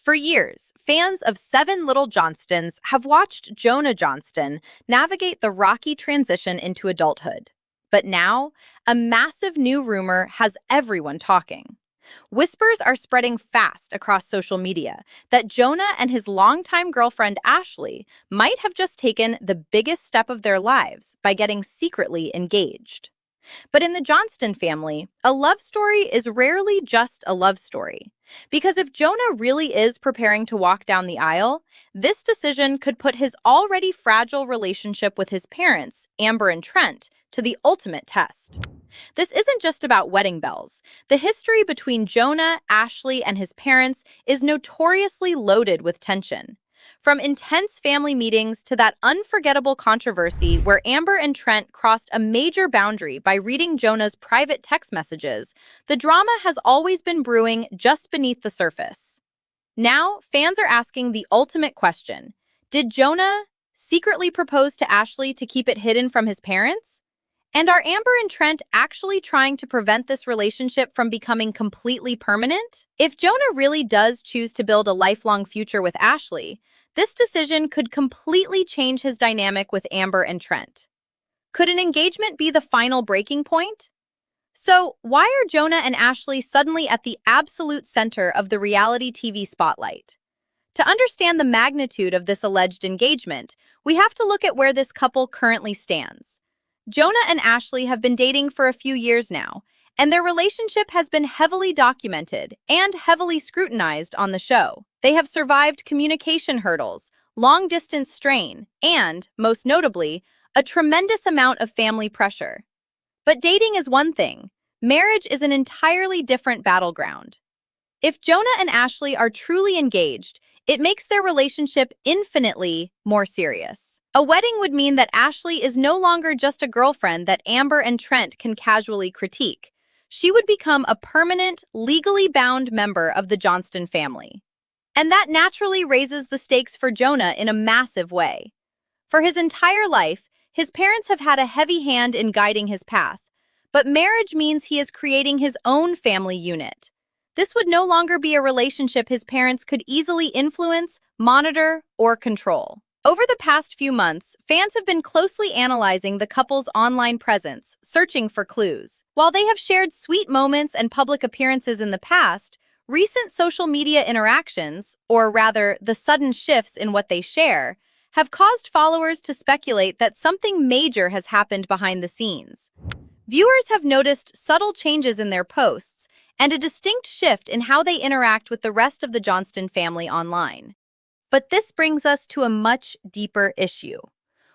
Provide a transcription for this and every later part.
For years, fans of Seven Little Johnstons have watched Jonah Johnston navigate the rocky transition into adulthood. But now, a massive new rumor has everyone talking. Whispers are spreading fast across social media that Jonah and his longtime girlfriend Ashley might have just taken the biggest step of their lives by getting secretly engaged. But in the Johnston family, a love story is rarely just a love story. Because if Jonah really is preparing to walk down the aisle, this decision could put his already fragile relationship with his parents, Amber and Trent, to the ultimate test. This isn't just about wedding bells. The history between Jonah, Ashley, and his parents is notoriously loaded with tension. From intense family meetings to that unforgettable controversy where Amber and Trent crossed a major boundary by reading Jonah's private text messages, the drama has always been brewing just beneath the surface. Now, fans are asking the ultimate question. Did Jonah secretly propose to Ashley to keep it hidden from his parents? And are Amber and Trent actually trying to prevent this relationship from becoming completely permanent? If Jonah really does choose to build a lifelong future with Ashley, this decision could completely change his dynamic with Amber and Trent. Could an engagement be the final breaking point? So, why are Jonah and Ashley suddenly at the absolute center of the reality TV spotlight? To understand the magnitude of this alleged engagement, we have to look at where this couple currently stands. Jonah and Ashley have been dating for a few years now, and their relationship has been heavily documented and heavily scrutinized on the show. They have survived communication hurdles, long-distance strain, and, most notably, a tremendous amount of family pressure. But dating is one thing. Marriage is an entirely different battleground. If Jonah and Ashley are truly engaged, it makes their relationship infinitely more serious. A wedding would mean that Ashley is no longer just a girlfriend that Amber and Trent can casually critique. She would become a permanent, legally bound member of the Johnston family. And that naturally raises the stakes for Jonah in a massive way. For his entire life, his parents have had a heavy hand in guiding his path, but marriage means he is creating his own family unit. This would no longer be a relationship his parents could easily influence, monitor, or control. Over the past few months, fans have been closely analyzing the couple's online presence, searching for clues. While they have shared sweet moments and public appearances in the past, recent social media interactions, or rather, the sudden shifts in what they share, have caused followers to speculate that something major has happened behind the scenes. Viewers have noticed subtle changes in their posts and a distinct shift in how they interact with the rest of the Johnston family online. But this brings us to a much deeper issue.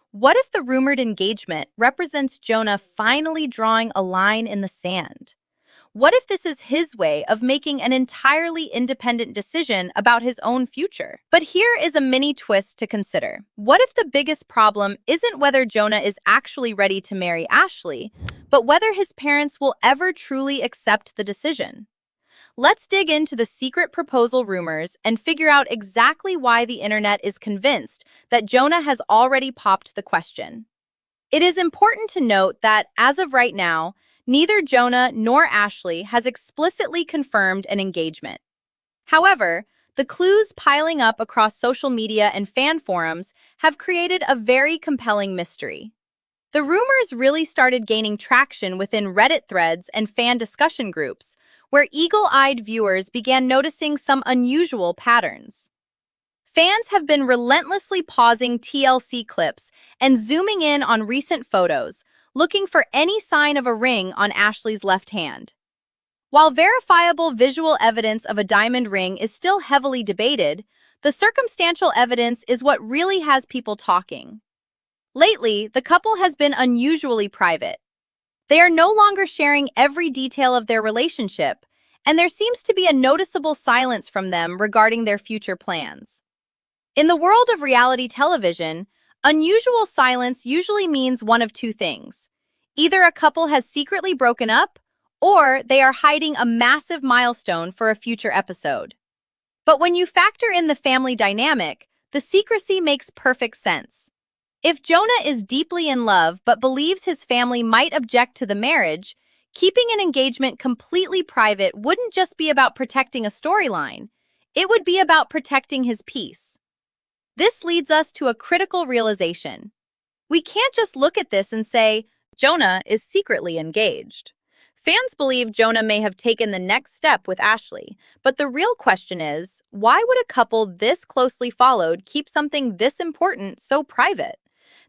What if the rumored engagement represents Jonah finally drawing a line in the sand? What if this is his way of making an entirely independent decision about his own future? But here is a mini twist to consider. What if the biggest problem isn't whether Jonah is actually ready to marry Ashley, but whether his parents will ever truly accept the decision? Let's dig into the secret proposal rumors and figure out exactly why the internet is convinced that Jonah has already popped the question. It is important to note that, as of right now, neither Jonah nor Ashley has explicitly confirmed an engagement. However, the clues piling up across social media and fan forums have created a very compelling mystery. The rumors really started gaining traction within Reddit threads and fan discussion groups, where eagle-eyed viewers began noticing some unusual patterns. Fans have been relentlessly pausing TLC clips and zooming in on recent photos, looking for any sign of a ring on Ashley's left hand. While verifiable visual evidence of a diamond ring is still heavily debated, the circumstantial evidence is what really has people talking. Lately, the couple has been unusually private. They are no longer sharing every detail of their relationship, and there seems to be a noticeable silence from them regarding their future plans. In the world of reality television, unusual silence usually means one of two things. Either a couple has secretly broken up, or they are hiding a massive milestone for a future episode. But when you factor in the family dynamic, the secrecy makes perfect sense. If Jonah is deeply in love but believes his family might object to the marriage, keeping an engagement completely private wouldn't just be about protecting a storyline. It would be about protecting his peace. This leads us to a critical realization. We can't just look at this and say, Jonah is secretly engaged. Fans believe Jonah may have taken the next step with Ashley, but the real question is, why would a couple this closely followed keep something this important so private?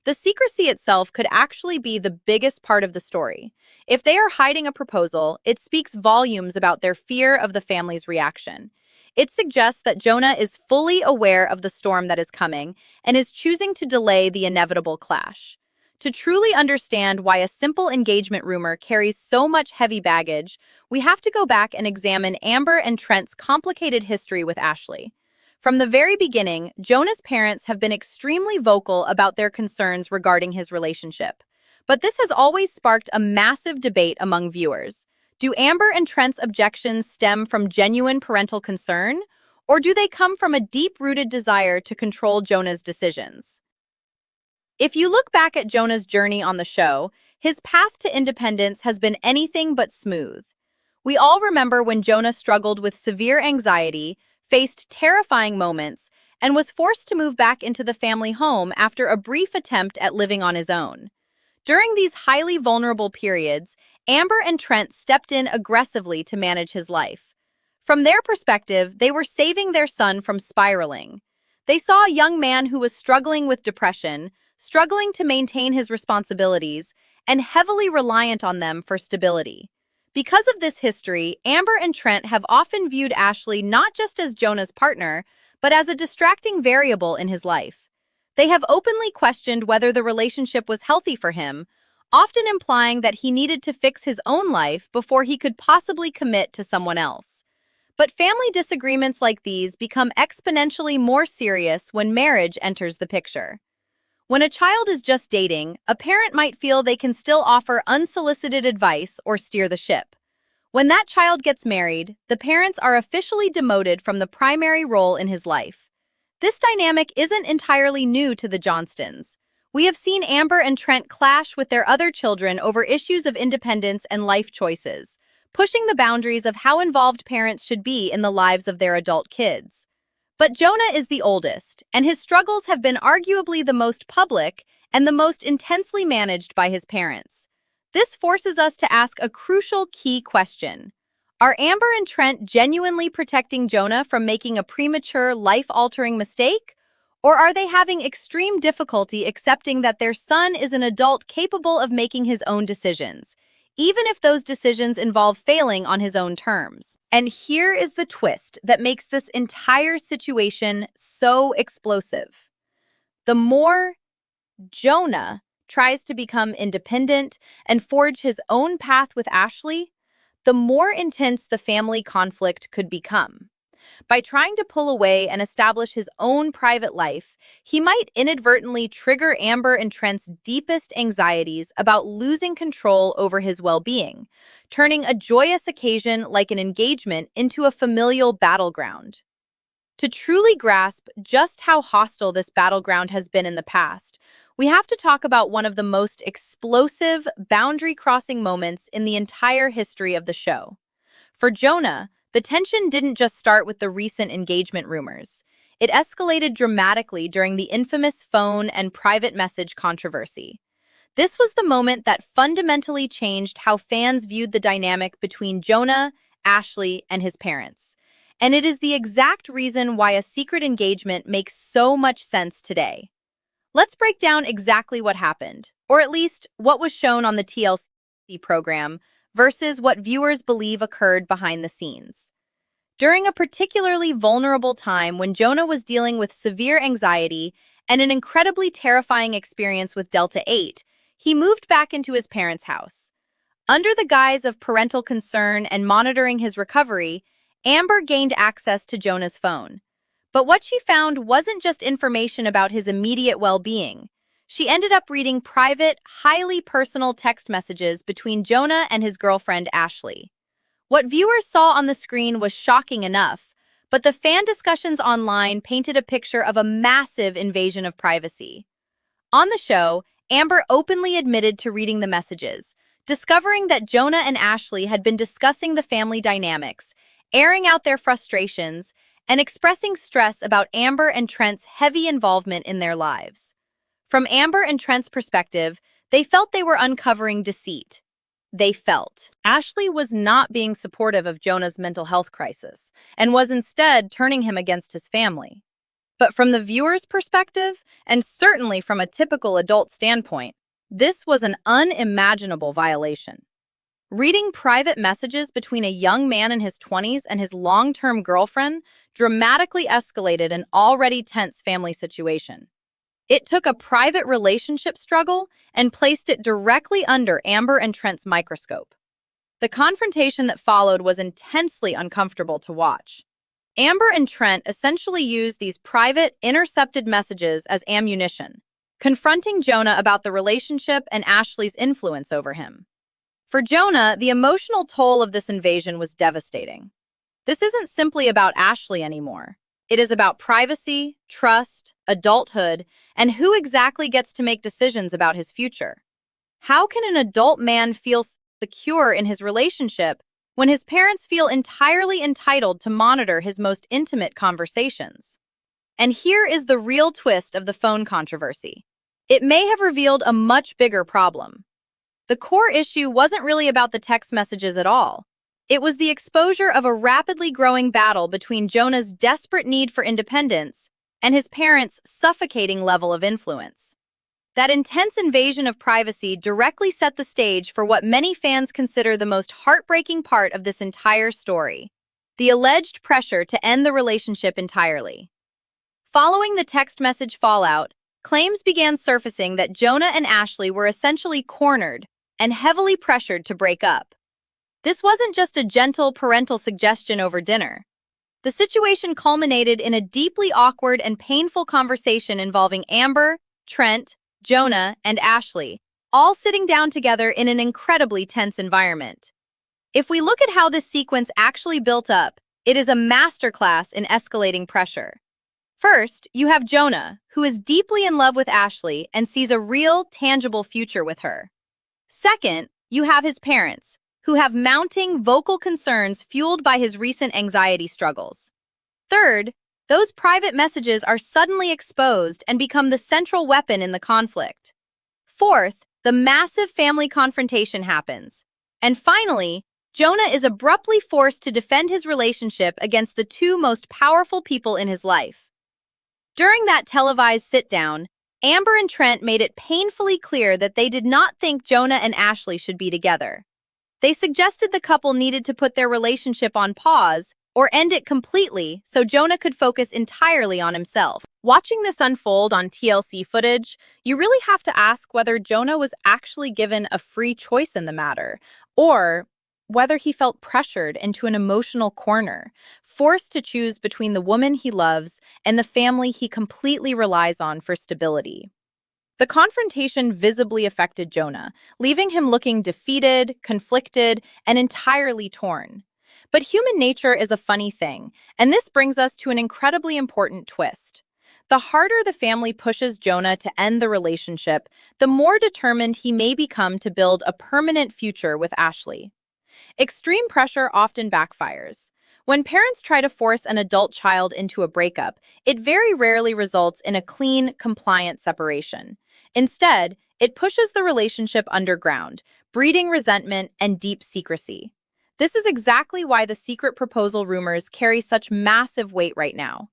The secrecy itself could actually be the biggest part of the story. If they are hiding a proposal, it speaks volumes about their fear of the family's reaction. It suggests that Jonah is fully aware of the storm that is coming and is choosing to delay the inevitable clash. To truly understand why a simple engagement rumor carries so much heavy baggage, we have to go back and examine Amber and Trent's complicated history with Ashley. From the very beginning, Jonah's parents have been extremely vocal about their concerns regarding his relationship. But this has always sparked a massive debate among viewers. Do Amber and Trent's objections stem from genuine parental concern, or do they come from a deep-rooted desire to control Jonah's decisions? If you look back at Jonah's journey on the show, his path to independence has been anything but smooth. We all remember when Jonah struggled with severe anxiety, faced terrifying moments, and was forced to move back into the family home after a brief attempt at living on his own. During these highly vulnerable periods, Amber and Trent stepped in aggressively to manage his life. From their perspective, they were saving their son from spiraling. They saw a young man who was struggling with depression, struggling to maintain his responsibilities, and heavily reliant on them for stability. Because of this history, Amber and Trent have often viewed Ashley not just as Jonah's partner, but as a distracting variable in his life. They have openly questioned whether the relationship was healthy for him, often implying that he needed to fix his own life before he could possibly commit to someone else. But family disagreements like these become exponentially more serious when marriage enters the picture. When a child is just dating, a parent might feel they can still offer unsolicited advice or steer the ship. When that child gets married, the parents are officially demoted from the primary role in his life. This dynamic isn't entirely new to the Johnstons. We have seen Amber and Trent clash with their other children over issues of independence and life choices, pushing the boundaries of how involved parents should be in the lives of their adult kids. But Jonah is the oldest, and his struggles have been arguably the most public and the most intensely managed by his parents. This forces us to ask a crucial key question. Are Amber and Trent genuinely protecting Jonah from making a premature, life-altering mistake? Or are they having extreme difficulty accepting that their son is an adult capable of making his own decisions, even if those decisions involve failing on his own terms? And here is the twist that makes this entire situation so explosive. The more Jonah tries to become independent and forge his own path with Ashley, the more intense the family conflict could become. By trying to pull away and establish his own private life, he might inadvertently trigger Amber and Trent's deepest anxieties about losing control over his well-being, turning a joyous occasion like an engagement into a familial battleground. To truly grasp just how hostile this battleground has been in the past, we have to talk about one of the most explosive, boundary-crossing moments in the entire history of the show. For Jonah, the tension didn't just start with the recent engagement rumors. It escalated dramatically during the infamous phone and private message controversy. This was the moment that fundamentally changed how fans viewed the dynamic between Jonah, Ashley, and his parents. And it is the exact reason why a secret engagement makes so much sense today. Let's break down exactly what happened, or at least what was shown on the TLC program, versus what viewers believe occurred behind the scenes. During a particularly vulnerable time when Jonah was dealing with severe anxiety and an incredibly terrifying experience with Delta 8, he moved back into his parents' house. Under the guise of parental concern and monitoring his recovery, Amber gained access to Jonah's phone. But what she found wasn't just information about his immediate well-being. She ended up reading private, highly personal text messages between Jonah and his girlfriend, Ashley. What viewers saw on the screen was shocking enough, but the fan discussions online painted a picture of a massive invasion of privacy. On the show, Amber openly admitted to reading the messages, discovering that Jonah and Ashley had been discussing the family dynamics, airing out their frustrations, and expressing stress about Amber and Trent's heavy involvement in their lives. From Amber and Trent's perspective, they felt they were uncovering deceit. They felt Ashley was not being supportive of Jonah's mental health crisis and was instead turning him against his family. But from the viewer's perspective, and certainly from a typical adult standpoint, this was an unimaginable violation. Reading private messages between a young man in his 20s and his long-term girlfriend dramatically escalated an already tense family situation. It took a private relationship struggle and placed it directly under Amber and Trent's microscope. The confrontation that followed was intensely uncomfortable to watch. Amber and Trent essentially used these private, intercepted messages as ammunition, confronting Jonah about the relationship and Ashley's influence over him. For Jonah, the emotional toll of this invasion was devastating. This isn't simply about Ashley anymore. It is about privacy, trust, adulthood, and who exactly gets to make decisions about his future. How can an adult man feel secure in his relationship when his parents feel entirely entitled to monitor his most intimate conversations? And here is the real twist of the phone controversy. It may have revealed a much bigger problem. The core issue wasn't really about the text messages at all. It was the exposure of a rapidly growing battle between Jonah's desperate need for independence and his parents' suffocating level of influence. That intense invasion of privacy directly set the stage for what many fans consider the most heartbreaking part of this entire story: the alleged pressure to end the relationship entirely. Following the text message fallout, claims began surfacing that Jonah and Ashley were essentially cornered and heavily pressured to break up. This wasn't just a gentle parental suggestion over dinner. The situation culminated in a deeply awkward and painful conversation involving Amber, Trent, Jonah, and Ashley, all sitting down together in an incredibly tense environment. If we look at how this sequence actually built up, it is a masterclass in escalating pressure. First, you have Jonah, who is deeply in love with Ashley and sees a real, tangible future with her. Second, you have his parents, who have mounting vocal concerns fueled by his recent anxiety struggles. Third, those private messages are suddenly exposed and become the central weapon in the conflict. Fourth, the massive family confrontation happens. And finally, Jonah is abruptly forced to defend his relationship against the two most powerful people in his life. During that televised sit-down, Amber and Trent made it painfully clear that they did not think Jonah and Ashley should be together. They suggested the couple needed to put their relationship on pause or end it completely so Jonah could focus entirely on himself. Watching this unfold on TLC footage, you really have to ask whether Jonah was actually given a free choice in the matter, or whether he felt pressured into an emotional corner, forced to choose between the woman he loves and the family he completely relies on for stability. The confrontation visibly affected Jonah, leaving him looking defeated, conflicted, and entirely torn. But human nature is a funny thing, and this brings us to an incredibly important twist. The harder the family pushes Jonah to end the relationship, the more determined he may become to build a permanent future with Ashley. Extreme pressure often backfires. When parents try to force an adult child into a breakup, it very rarely results in a clean, compliant separation. Instead, it pushes the relationship underground, breeding resentment and deep secrecy. This is exactly why the secret proposal rumors carry such massive weight right now.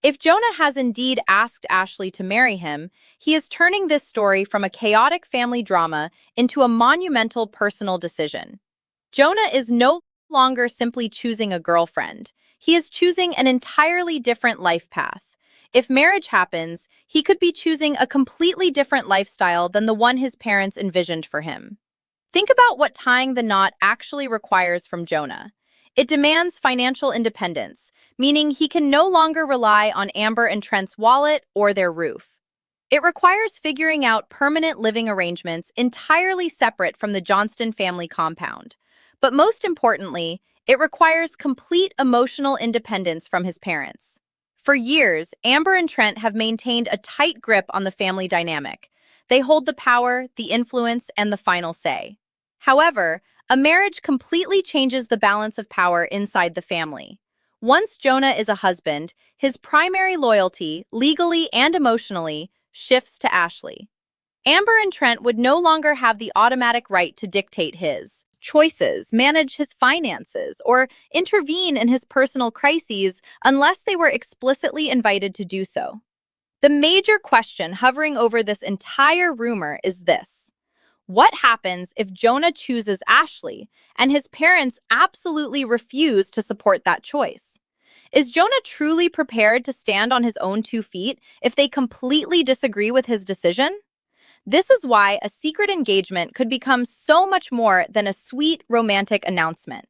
If Jonah has indeed asked Ashley to marry him, he is turning this story from a chaotic family drama into a monumental personal decision. Jonah is no longer simply choosing a girlfriend. He is choosing an entirely different life path. If marriage happens, he could be choosing a completely different lifestyle than the one his parents envisioned for him. Think about what tying the knot actually requires from Jonah. It demands financial independence, meaning he can no longer rely on Amber and Trent's wallet or their roof. It requires figuring out permanent living arrangements entirely separate from the Johnston family compound. But most importantly, it requires complete emotional independence from his parents. For years, Amber and Trent have maintained a tight grip on the family dynamic. They hold the power, the influence, and the final say. However, a marriage completely changes the balance of power inside the family. Once Jonah is a husband, his primary loyalty, legally and emotionally, shifts to Ashley. Amber and Trent would no longer have the automatic right to dictate his choices, manage his finances, or intervene in his personal crises unless they were explicitly invited to do so. The major question hovering over this entire rumor is this: what happens if Jonah chooses Ashley and his parents absolutely refuse to support that choice? Is Jonah truly prepared to stand on his own 2 feet if they completely disagree with his decision? This is why a secret engagement could become so much more than a sweet, romantic announcement.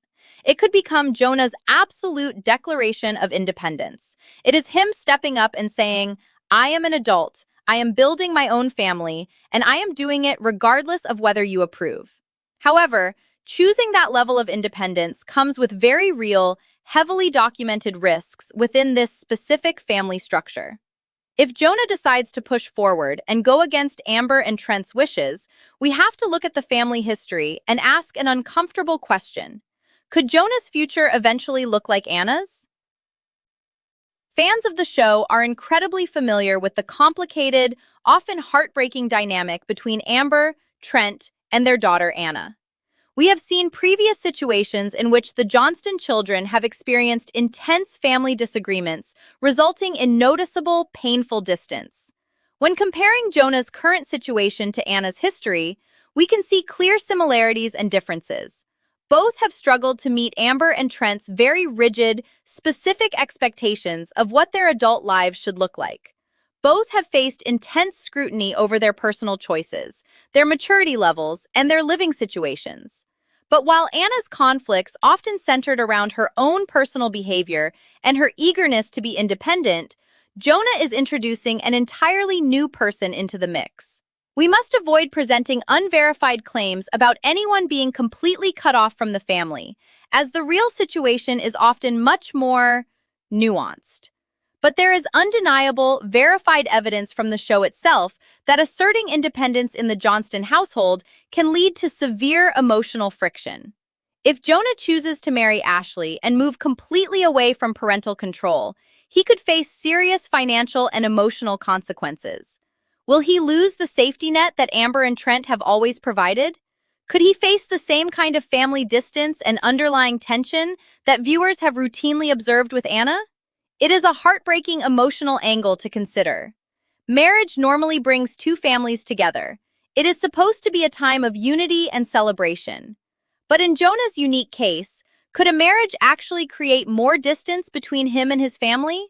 It could become Jonah's absolute declaration of independence. It is him stepping up and saying, "I am an adult, I am building my own family, and I am doing it regardless of whether you approve." However, choosing that level of independence comes with very real, heavily documented risks within this specific family structure. If Jonah decides to push forward and go against Amber and Trent's wishes, we have to look at the family history and ask an uncomfortable question. Could Jonah's future eventually look like Anna's? Fans of the show are incredibly familiar with the complicated, often heartbreaking dynamic between Amber, Trent, and their daughter Anna. We have seen previous situations in which the Johnston children have experienced intense family disagreements, resulting in noticeable, painful distance. When comparing Jonah's current situation to Anna's history, we can see clear similarities and differences. Both have struggled to meet Amber and Trent's very rigid, specific expectations of what their adult lives should look like. Both have faced intense scrutiny over their personal choices, their maturity levels, and their living situations. But while Anna's conflicts often centered around her own personal behavior and her eagerness to be independent, Jonah is introducing an entirely new person into the mix. We must avoid presenting unverified claims about anyone being completely cut off from the family, as the real situation is often much more nuanced. But there is undeniable, verified evidence from the show itself that asserting independence in the Johnston household can lead to severe emotional friction. If Jonah chooses to marry Ashley and move completely away from parental control, he could face serious financial and emotional consequences. Will he lose the safety net that Amber and Trent have always provided? Could he face the same kind of family distance and underlying tension that viewers have routinely observed with Anna? It is a heartbreaking emotional angle to consider. Marriage normally brings two families together. It is supposed to be a time of unity and celebration. But in Jonah's unique case, could a marriage actually create more distance between him and his family?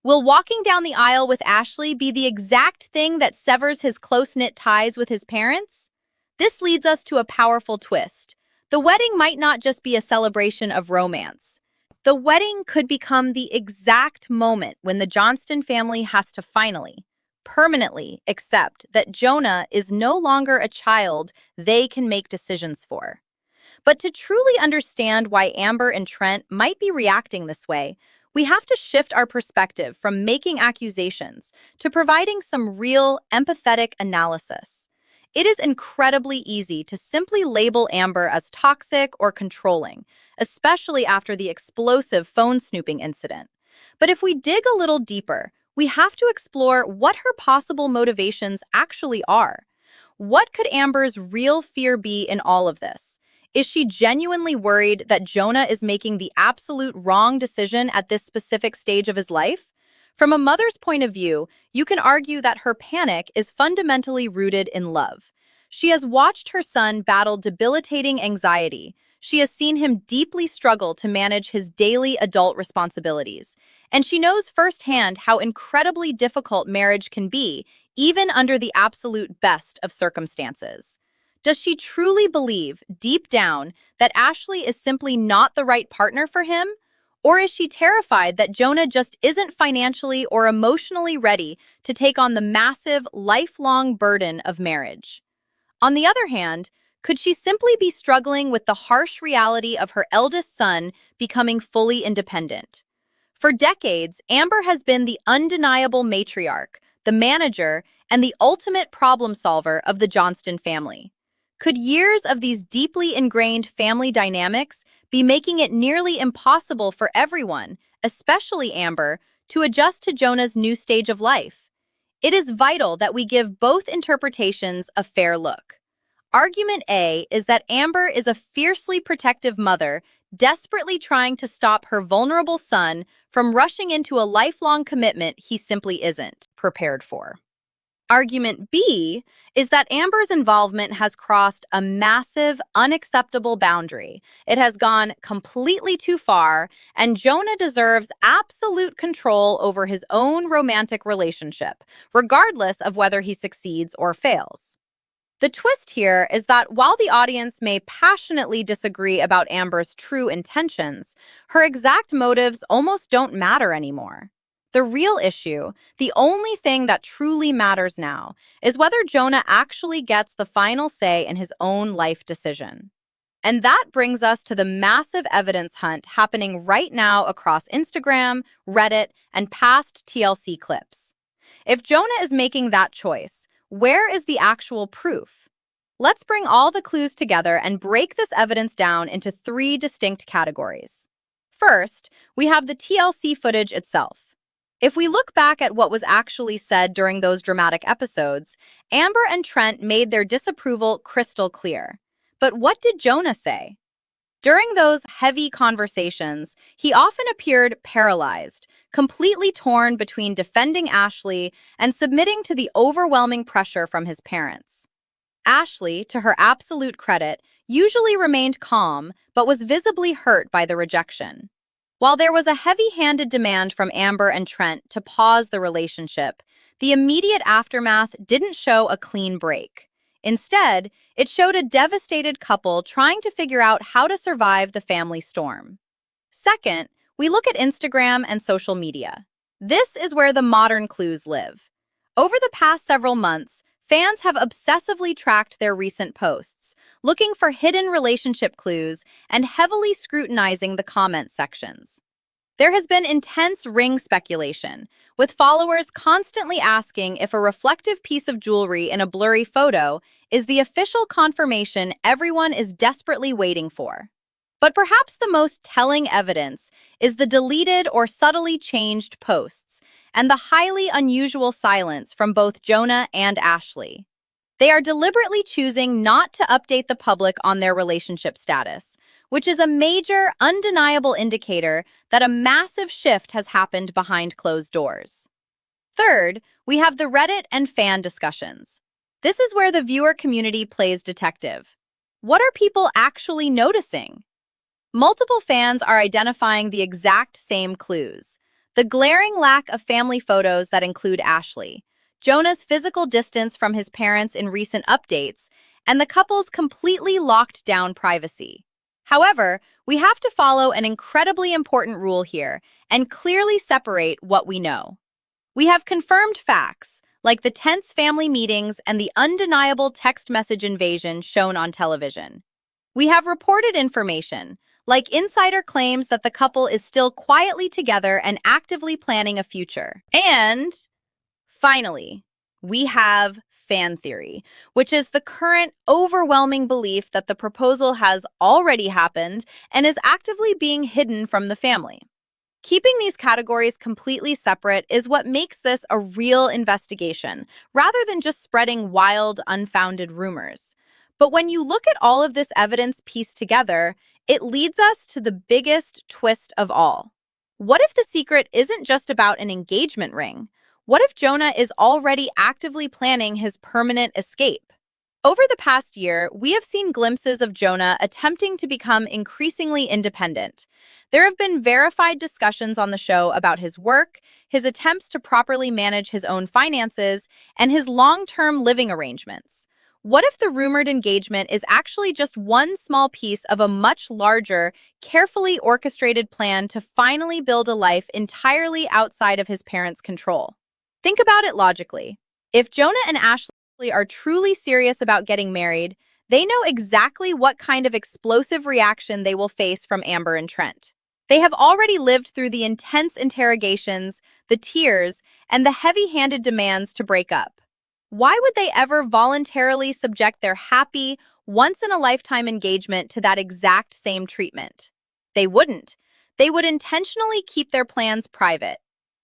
Will walking down the aisle with Ashley be the exact thing that severs his close-knit ties with his parents? This leads us to a powerful twist. The wedding might not just be a celebration of romance. The wedding could become the exact moment when the Johnston family has to finally, permanently accept that Jonah is no longer a child they can make decisions for. But to truly understand why Amber and Trent might be reacting this way, we have to shift our perspective from making accusations to providing some real, empathetic analysis. It is incredibly easy to simply label Amber as toxic or controlling, especially after the explosive phone snooping incident. But if we dig a little deeper, we have to explore what her possible motivations actually are. What could Amber's real fear be in all of this? Is she genuinely worried that Jonah is making the absolute wrong decision at this specific stage of his life? From a mother's point of view, you can argue that her panic is fundamentally rooted in love. She has watched her son battle debilitating anxiety. She has seen him deeply struggle to manage his daily adult responsibilities. And she knows firsthand how incredibly difficult marriage can be, even under the absolute best of circumstances. Does she truly believe, deep down, that Ashley is simply not the right partner for him? Or is she terrified that Jonah just isn't financially or emotionally ready to take on the massive, lifelong burden of marriage? On the other hand, could she simply be struggling with the harsh reality of her eldest son becoming fully independent? For decades, Amber has been the undeniable matriarch, the manager, and the ultimate problem solver of the Johnston family. Could years of these deeply ingrained family dynamics be making it nearly impossible for everyone, especially Amber, to adjust to Jonah's new stage of life. It is vital that we give both interpretations a fair look. Argument A is that Amber is a fiercely protective mother, desperately trying to stop her vulnerable son from rushing into a lifelong commitment he simply isn't prepared for. Argument B is that Amber's involvement has crossed a massive, unacceptable boundary. It has gone completely too far, and Jonah deserves absolute control over his own romantic relationship, regardless of whether he succeeds or fails. The twist here is that while the audience may passionately disagree about Amber's true intentions, her exact motives almost don't matter anymore. The real issue, the only thing that truly matters now, is whether Jonah actually gets the final say in his own life decision. And that brings us to the massive evidence hunt happening right now across Instagram, Reddit, and past TLC clips. If Jonah is making that choice, where is the actual proof? Let's bring all the clues together and break this evidence down into three distinct categories. First, we have the TLC footage itself. If we look back at what was actually said during those dramatic episodes, Amber and Trent made their disapproval crystal clear. But what did Jonah say? During those heavy conversations, he often appeared paralyzed, completely torn between defending Ashley and submitting to the overwhelming pressure from his parents. Ashley, to her absolute credit, usually remained calm but was visibly hurt by the rejection. While there was a heavy-handed demand from Amber and Trent to pause the relationship, the immediate aftermath didn't show a clean break. Instead, it showed a devastated couple trying to figure out how to survive the family storm. Second, we look at Instagram and social media. This is where the modern clues live. Over the past several months, fans have obsessively tracked their recent posts, looking for hidden relationship clues and heavily scrutinizing the comment sections. There has been intense ring speculation, with followers constantly asking if a reflective piece of jewelry in a blurry photo is the official confirmation everyone is desperately waiting for. But perhaps the most telling evidence is the deleted or subtly changed posts and the highly unusual silence from both Jonah and Ashley. They are deliberately choosing not to update the public on their relationship status, which is a major, undeniable indicator that a massive shift has happened behind closed doors. Third, we have the Reddit and fan discussions. This is where the viewer community plays detective. What are people actually noticing? Multiple fans are identifying the exact same clues. The glaring lack of family photos that include Ashley, Jonah's physical distance from his parents in recent updates, and the couple's completely locked down privacy. However, we have to follow an incredibly important rule here and clearly separate what we know. We have confirmed facts, like the tense family meetings and the undeniable text message invasion shown on television. We have reported information, like insider claims that the couple is still quietly together and actively planning a future. And finally, we have fan theory, which is the current overwhelming belief that the proposal has already happened and is actively being hidden from the family. Keeping these categories completely separate is what makes this a real investigation, rather than just spreading wild, unfounded rumors. But when you look at all of this evidence pieced together, it leads us to the biggest twist of all. What if the secret isn't just about an engagement ring? What if Jonah is already actively planning his permanent escape? Over the past year, we have seen glimpses of Jonah attempting to become increasingly independent. There have been verified discussions on the show about his work, his attempts to properly manage his own finances, and his long-term living arrangements. What if the rumored engagement is actually just one small piece of a much larger, carefully orchestrated plan to finally build a life entirely outside of his parents' control? Think about it logically. If Jonah and Ashley are truly serious about getting married, they know exactly what kind of explosive reaction they will face from Amber and Trent. They have already lived through the intense interrogations, the tears, and the heavy-handed demands to break up. Why would they ever voluntarily subject their happy, once-in-a-lifetime engagement to that exact same treatment? They wouldn't. They would intentionally keep their plans private.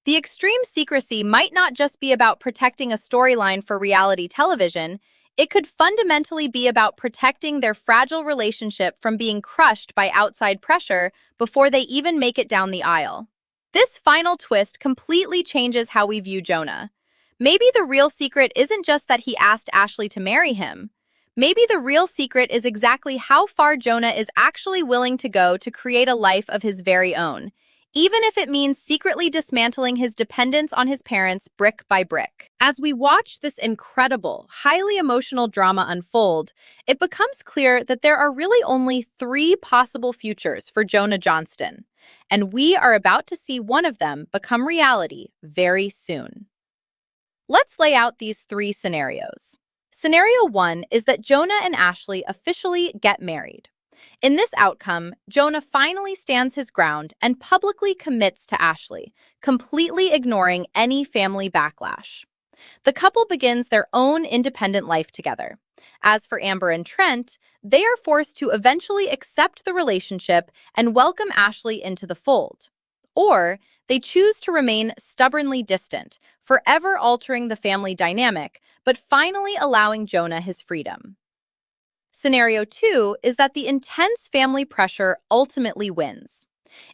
The extreme secrecy might not just be about protecting a storyline for reality television, it could fundamentally be about protecting their fragile relationship from being crushed by outside pressure before they even make it down the aisle. This final twist completely changes how we view Jonah. Maybe the real secret isn't just that he asked Ashley to marry him. Maybe the real secret is exactly how far Jonah is actually willing to go to create a life of his very own, even if it means secretly dismantling his dependence on his parents brick by brick. As we watch this incredible, highly emotional drama unfold, it becomes clear that there are really only three possible futures for Jonah Johnston, and we are about to see one of them become reality very soon. Let's lay out these three scenarios. Scenario 1 is that Jonah and Ashley officially get married. In this outcome, Jonah finally stands his ground and publicly commits to Ashley, completely ignoring any family backlash. The couple begins their own independent life together. As for Amber and Trent, they are forced to eventually accept the relationship and welcome Ashley into the fold. Or they choose to remain stubbornly distant, forever altering the family dynamic, but finally allowing Jonah his freedom. Scenario 2 is that the intense family pressure ultimately wins.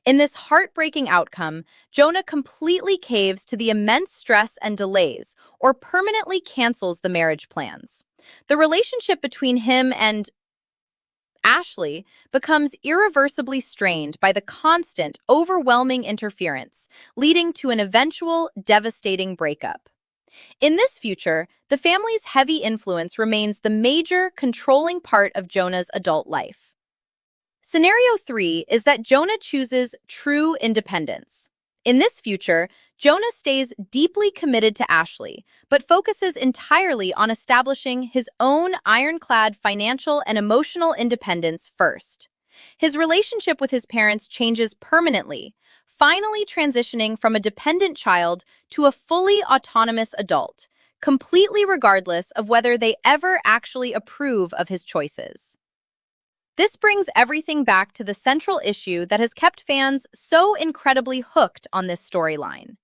In this heartbreaking outcome, Jonah completely caves to the immense stress and delays, or permanently cancels the marriage plans. The relationship between him and Ashley becomes irreversibly strained by the constant, overwhelming interference, leading to an eventual, devastating breakup. In this future, the family's heavy influence remains the major, controlling part of Jonah's adult life. Scenario 3 is that Jonah chooses true independence. In this future, Jonah stays deeply committed to Ashley, but focuses entirely on establishing his own ironclad financial and emotional independence first. His relationship with his parents changes permanently, finally transitioning from a dependent child to a fully autonomous adult, completely regardless of whether they ever actually approve of his choices. This brings everything back to the central issue that has kept fans so incredibly hooked on this storyline.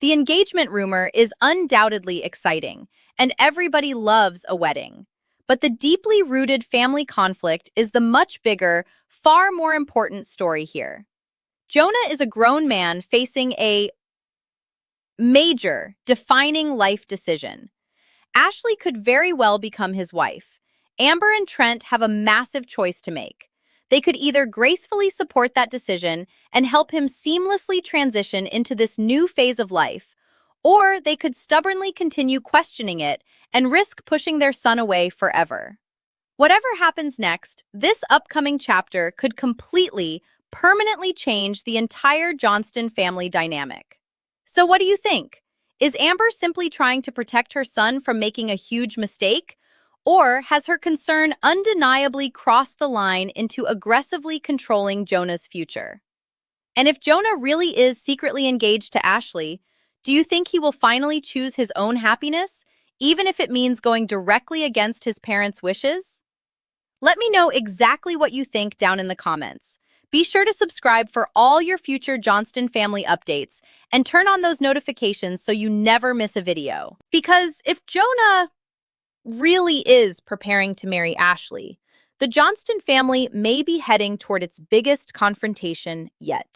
The engagement rumor is undoubtedly exciting, and everybody loves a wedding. But the deeply rooted family conflict is the much bigger, far more important story here. Jonah is a grown man facing a major, defining life decision. Ashley could very well become his wife. Amber and Trent have a massive choice to make. They could either gracefully support that decision and help him seamlessly transition into this new phase of life, or they could stubbornly continue questioning it and risk pushing their son away forever. Whatever happens next, this upcoming chapter could completely, permanently change the entire Johnston family dynamic. So what do you think? Is Amber simply trying to protect her son from making a huge mistake? Or has her concern undeniably crossed the line into aggressively controlling Jonah's future? And if Jonah really is secretly engaged to Ashley, do you think he will finally choose his own happiness, even if it means going directly against his parents' wishes? Let me know exactly what you think down in the comments. Be sure to subscribe for all your future Johnston family updates and turn on those notifications so you never miss a video. Because if Jonah really is preparing to marry Ashley, the Johnston family may be heading toward its biggest confrontation yet.